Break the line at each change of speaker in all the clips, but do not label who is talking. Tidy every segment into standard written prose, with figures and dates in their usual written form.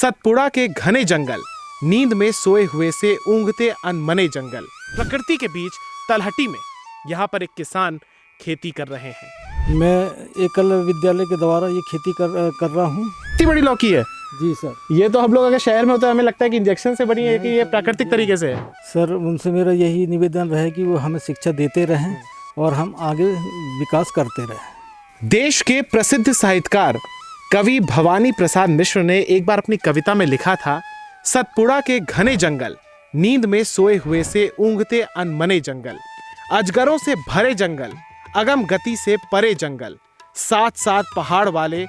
सतपुड़ा के घने जंगल, नींद में सोए हुए से ऊँघते अनमने जंगल, प्रकृति के बीच तलहटी में यहाँ पर एक किसान खेती कर रहे हैं।
मैं एकल विद्यालय के द्वारा ये खेती कर रहा हूँ।
इतनी बड़ी लौकी है
जी सर।
ये तो हम लोग अगर शहर में होता है हमें लगता है कि इंजेक्शन से बनी है कि ये प्राकृतिक तरीके से है।
सर उनसे मेरा यही निवेदन रहे कि वो हमें शिक्षा देते रहें और हम आगे विकास करते रहें।
देश के प्रसिद्ध साहित्यकार कवि भवानी प्रसाद मिश्र ने एक बार अपनी कविता में लिखा था, सतपुड़ा के घने जंगल, नींद में सोए हुए से ऊँघते अनमने जंगल, अजगरों से भरे जंगल, अगम गति से परे जंगल, साथ साथ पहाड़ वाले,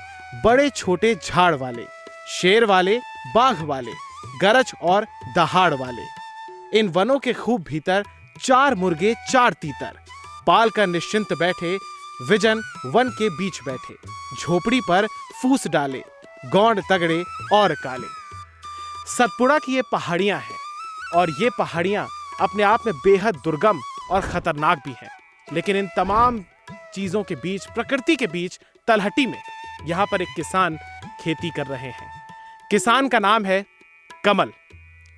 बड़े छोटे झाड़ वाले, शेर वाले, बाघ वाले, गरज और दहाड़ वाले। इन वनों के खूब भीतर 4 मुर्गे 4 तीतर, पाल कर निश्चिंत बैठे, विजन वन के बीच बैठे, झोपड़ी पर फूस डाले, गौंड तगड़े और काले। सतपुड़ा की ये पहाड़ियां हैं और ये पहाड़ियां अपने आप में बेहद दुर्गम और खतरनाक भी हैं, लेकिन इन तमाम चीजों के बीच, प्रकृति के बीच तलहटी में यहाँ पर एक किसान खेती कर रहे हैं। किसान का नाम है कमल।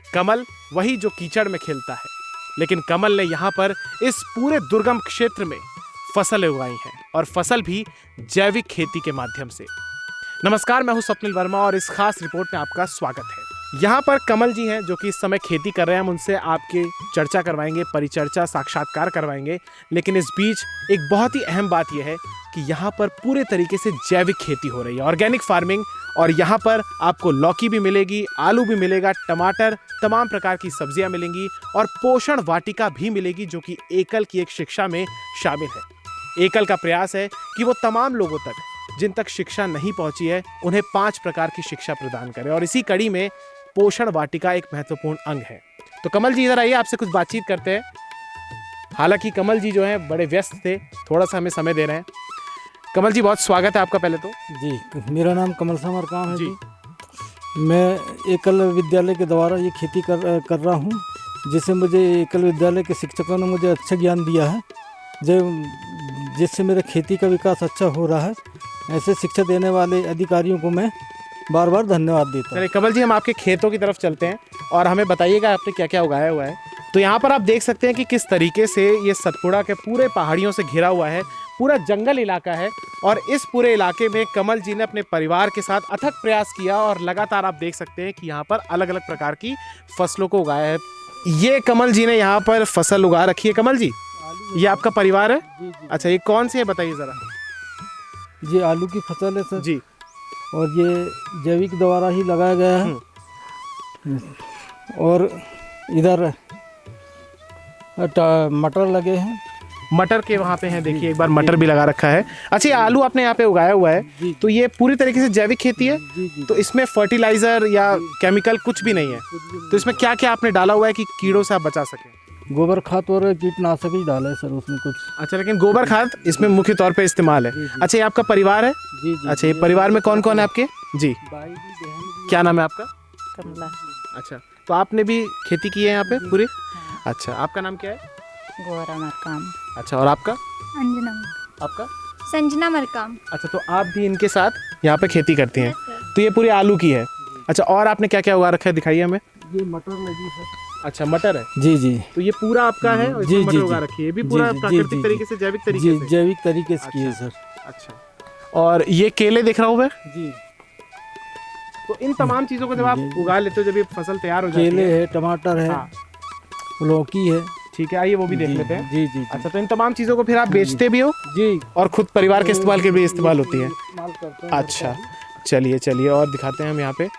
कमल वही जो कीचड़ में खिलता है, लेकिन कमल ने यहाँ पर इस पूरे दुर्गम क्षेत्र में फसल उगाई हैं और फसल भी जैविक खेती के माध्यम से। नमस्कार, मैं हूं स्वप्निल वर्मा और इस खास रिपोर्ट में आपका स्वागत है। यहाँ पर कमल जी हैं जो कि इस समय खेती कर रहे हैं। हम उनसे आपकी चर्चा करवाएंगे, परिचर्चा, साक्षात्कार करवाएंगे। लेकिन इस बीच एक बहुत ही अहम बात यह है कि यहाँ पर पूरे तरीके से जैविक खेती हो रही है, ऑर्गेनिक फार्मिंग। और यहाँ पर आपको लौकी भी मिलेगी, आलू भी मिलेगा, टमाटर, तमाम प्रकार की सब्जियाँ मिलेंगी और पोषण वाटिका भी मिलेगी, जो कि एकल की एक शिक्षा में शामिल है। एकल का प्रयास है कि वो तमाम लोगों तक जिन तक शिक्षा नहीं पहुंची है उन्हें 5 प्रकार की शिक्षा प्रदान करे, और इसी कड़ी में पोषण वाटिका एक महत्वपूर्ण अंग है। तो कमल जी इधर आइए, आपसे कुछ बातचीत करते हैं। हालांकि कमल जी जो हैं बड़े व्यस्त थे, थोड़ा सा हमें समय दे रहे हैं। कमल जी बहुत स्वागत है आपका पहले तो।
जी, मेरा नाम कमल समर काम है
जी।
मैं एकल विद्यालय के द्वारा ये खेती कर रहा हूँ, जिससे मुझे एकल विद्यालय के शिक्षकों ने मुझे अच्छा ज्ञान दिया है, जिससे मेरे खेती का विकास अच्छा हो रहा है। ऐसे शिक्षा देने वाले अधिकारियों को मैं बार बार धन्यवाद देता हूँ।
कमल जी, हम आपके खेतों की तरफ चलते हैं और हमें बताइएगा आपने क्या क्या उगाया हुआ है। तो यहाँ पर आप देख सकते हैं कि किस तरीके से ये सतपुड़ा के पूरे पहाड़ियों से घिरा हुआ है, पूरा जंगल इलाका है। और इस पूरे इलाके में कमल जी ने अपने परिवार के साथ अथक प्रयास किया और लगातार आप देख सकते हैं कि यहाँ पर अलग अलग प्रकार की फसलों को उगाया है। ये कमल जी ने यहाँ पर फसल उगा रखी है। कमल जी, ये आपका परिवार है?
जी जी।
अच्छा, ये कौन सी है बताइए ज़रा।
ये आलू की फसल है सर
जी।
और ये जैविक द्वारा ही लगाया गया है। और इधर मटर लगे हैं।
मटर के वहाँ पे हैं, देखिए एक बार मटर भी लगा रखा है। अच्छा, ये आलू आपने यहाँ पे उगाया हुआ है, तो ये पूरी तरीके से जैविक खेती है?
जी।
तो इसमें फर्टिलाइजर या केमिकल कुछ भी नहीं है? तो इसमें क्या क्या आपने डाला हुआ है कि कीड़ों से आप बचा सकें?
गोबर खाद और कीटनाशक ही डाला है सर उसमें कुछ।
अच्छा, लेकिन गोबर खाद इसमें मुख्य तौर पे इस्तेमाल है। अच्छा, ये आपका परिवार है?
जी।
अच्छा, ये परिवार में कौन कौन है आपके? जी, क्या नाम है आपका?
कमला।
अच्छा, तो आपने भी खेती की है यहाँ पे पूरी? अच्छा, आपका नाम क्या है?
गोरा मरकाम।
अच्छा, और आपका?
अंजना।
आपका?
संजना मरकाम।
अच्छा, तो आप भी इनके साथ यहाँ पे खेती करती हैं?
Yes, sir।
तो ये पूरी आलू की है। अच्छा, और आपने क्या क्या उगा रखा है, दिखाइए हमें।
ये मटर लगी सर।
अच्छा, मटर है।
जी।
तो ये पूरा आपका है और
जी,
इसमें मटर
जी,
उगा
जी।
रखी है, ये भी पूरा
जी,
प्राकृतिक
जी,
तरीके से, जैविक तरीके
जी
से?
जैविक तरीके से किए सर।
अच्छा, और ये केले दिख रहा हूँ मैं?
जी।
तो इन तमाम चीजों को जब आप
जी।
उगा लेते हो, जब ये फसल तैयार हो जाती
केले
है?
है, टमाटर है,
हाँ।
लौकी है।
ठीक है, आइए वो भी देख लेते हैं।
जी।
अच्छा, तो इन तमाम चीजों को फिर आप बेचते भी हो
जी।
और खुद परिवार के इस्तेमाल के भी इस्तेमाल होती है?
इस्तेमाल करते हैं।
अच्छा, चलिए और दिखाते हैं हम यहाँ पे।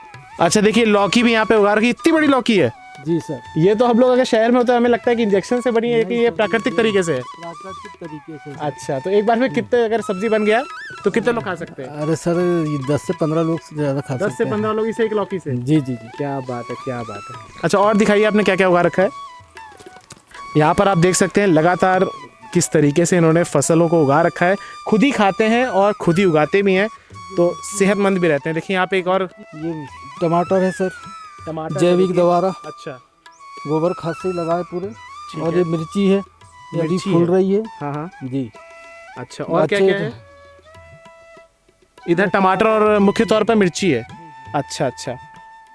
अच्छा, देखिए लौकी भी यहाँ पे उगा रखी है। इतनी बड़ी लौकी है?
जी सर।
ये तो हम लोग अगर शहर में होता है हमें लगता है कि इंजेक्शन से बनी है कि ये प्राकृतिक तरीके से है।
प्राकृतिक तरीके से।
अच्छा, तो एक बार में कितने अगर सब्जी बन गया तो कितने लोग खा सकते हैं?
अरे सर, ये 10 से 15 लोग से ज़्यादा खा सकते
10 से 15 लोग इसे एक लौकी से?
जी।
क्या बात है, क्या बात है। अच्छा, और दिखाइए आपने क्या क्या उगा रखा है। यहाँ पर आप देख सकते हैं लगातार किस तरीके से इन्होंने फसलों को उगा रखा है। खुद ही खाते हैं और खुद ही उगाते भी हैं, तो सेहतमंद भी रहते हैं। देखिए यहाँ पे एक और
ये टमाटर है सर,
टमाटर
जैविक द्वारा
अच्छा,
गोबर खाद से लगाए पूरे।
ठीक
और
है।
ये मिर्ची है, ये अभी
मिर्ची
फूल
है।
रही है।
हाँ।
जी।
अच्छा, और क्या क्या है? इधर टमाटर और मुख्य तौर पर मिर्ची है। अच्छा,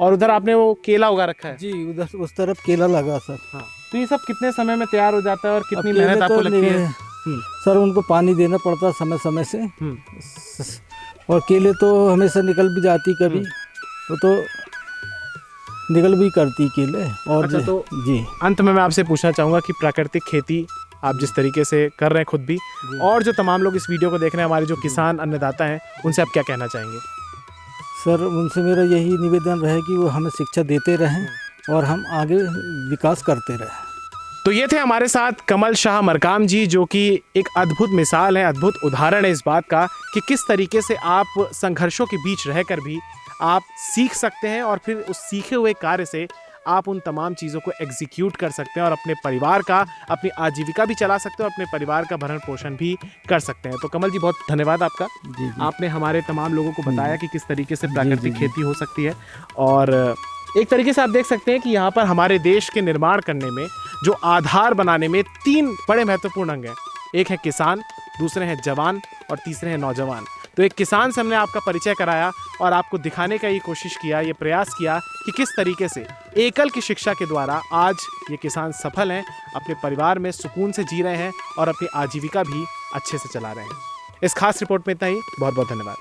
और उधर आपने वो केला उगा रखा है।
जी, उधर उस तरफ केला लगा सर।
हाँ, तो ये सब कितने समय में तैयार हो जाता है और कितनी
अब
मेहनत
केले
आपको
तो
लगती है?
नहीं- सर उनको पानी देना पड़ता है समय समय से,
हम्म,
और केले तो हमेशा निकल भी जाती कभी, वो तो निकल भी करती केले। और
अच्छा, तो
जी
अंत में मैं आपसे पूछना चाहूँगा कि प्राकृतिक खेती आप जिस तरीके से कर रहे हैं खुद भी, और जो तमाम लोग इस वीडियो को देख रहे हैं, हमारे जो किसान अन्नदाता हैं, उनसे आप क्या कहना चाहेंगे?
सर उनसे मेरा यही निवेदन रहे कि वो हमें शिक्षा देते रहें और हम आगे विकास करते रहें।
तो ये थे हमारे साथ कमल शाह मरकाम जी, जो कि एक अद्भुत मिसाल है, अद्भुत उदाहरण है इस बात का कि किस तरीके से आप संघर्षों के बीच रहकर भी आप सीख सकते हैं और फिर उस सीखे हुए कार्य से आप उन तमाम चीज़ों को एग्जीक्यूट कर सकते हैं और अपने परिवार का, अपनी आजीविका भी चला सकते हैं और अपने परिवार का भरण पोषण भी कर सकते हैं। तो कमल जी, बहुत धन्यवाद आपका।
जी जी
आपने हमारे तमाम लोगों को बताया कि किस तरीके से प्राकृतिक
जी।
खेती हो सकती है, और एक तरीके से आप देख सकते हैं कि यहाँ पर हमारे देश के निर्माण करने में, जो आधार बनाने में 3 बड़े महत्वपूर्ण अंग हैं। एक है किसान, दूसरे हैं जवान और तीसरे हैं नौजवान। तो एक किसान से हमने आपका परिचय कराया और आपको दिखाने का ये कोशिश किया, ये प्रयास किया कि किस तरीके से एकल की शिक्षा के द्वारा आज ये किसान सफल हैं, अपने परिवार में सुकून से जी रहे हैं और अपनी आजीविका भी अच्छे से चला रहे हैं। इस खास रिपोर्ट में इतना ही। बहुत बहुत धन्यवाद।